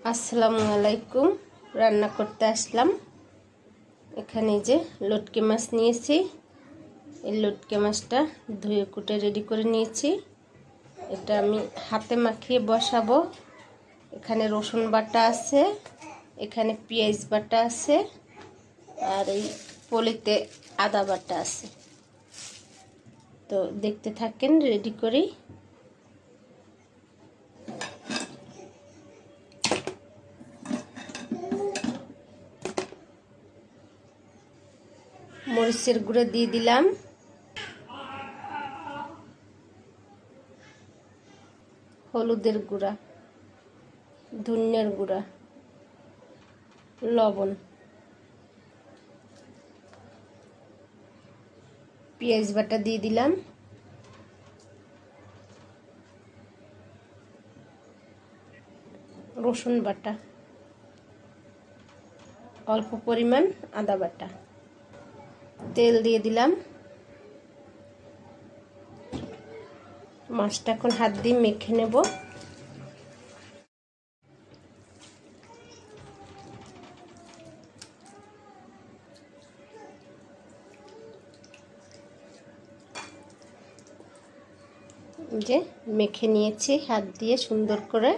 আসসালামু আলাইকুম। রান্না করতে আসলাম। এখানে যে লটকে মাছ নিয়েছি, এই লটকে মাছটা ধুয়ে কুটে রেডি করে নিয়েছি। এটা আমি হাতে মাখিয়ে বসাবো। এখানে রসুন বাটা আছে, এখানে পেঁয়াজ বাটা আছে, আর এই পলিতে আদা বাটা আছে। তো দেখতে থাকেন রেডি করি। মরিচের গুঁড়ো দিয়ে দিলাম, হলুদের গুঁড়া, ধনিয়ার গুঁড়া, লবণ, পেঁয়াজ বাটা দিয়ে দিলাম, রসুন বাটা, অল্প পরিমাণ আদা বাটা, তেল দিয়ে দিলাম। মাছটা এখন হাত দিয়ে মেখে নেব। যে মেখে নিয়েছি হাত দিয়ে সুন্দর করে।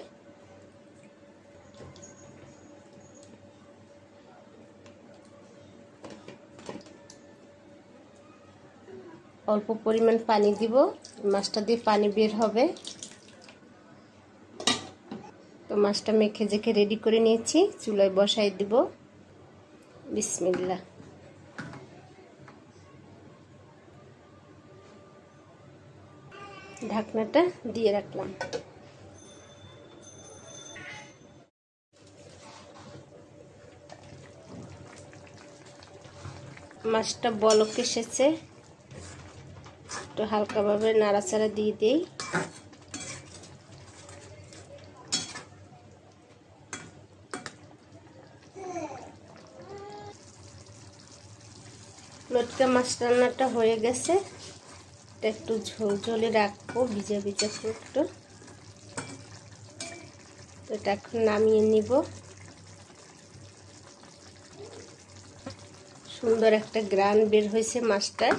অল্প পরিমাণ পানি দিব, মাছটা দিয়ে পানি বের হবে। তো মাছটা মেখে জেখে রেডি করে নিয়েছি, চুলায় বসাই দিব। বিসমিল্লাহ। ঢাকনাটা দিয়ে রাখলাম। মাছটা বলক এসেছে, একটু হালকাভাবে নাড়াচাড়া দিয়ে দিই। লটকা মাছ রান্নাটা হয়ে গেছে। এটা একটু ঝোল ঝোলে রাখবো, ভিজা ভিজা একটু। এটা এখন নামিয়ে নিব। সুন্দর একটা গ্রান বের হয়েছে মাছটার।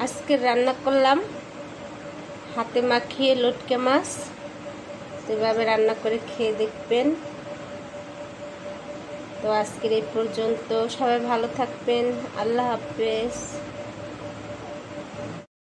আজকে রান্না করলাম হাতে মাখিয়ে লটকে মাছ। এভাবে রান্না করে খেয়ে দেখবেন। তো আজকের এই পর্যন্ত। সবাই ভালো থাকবেন। আল্লাহ হাফেজ।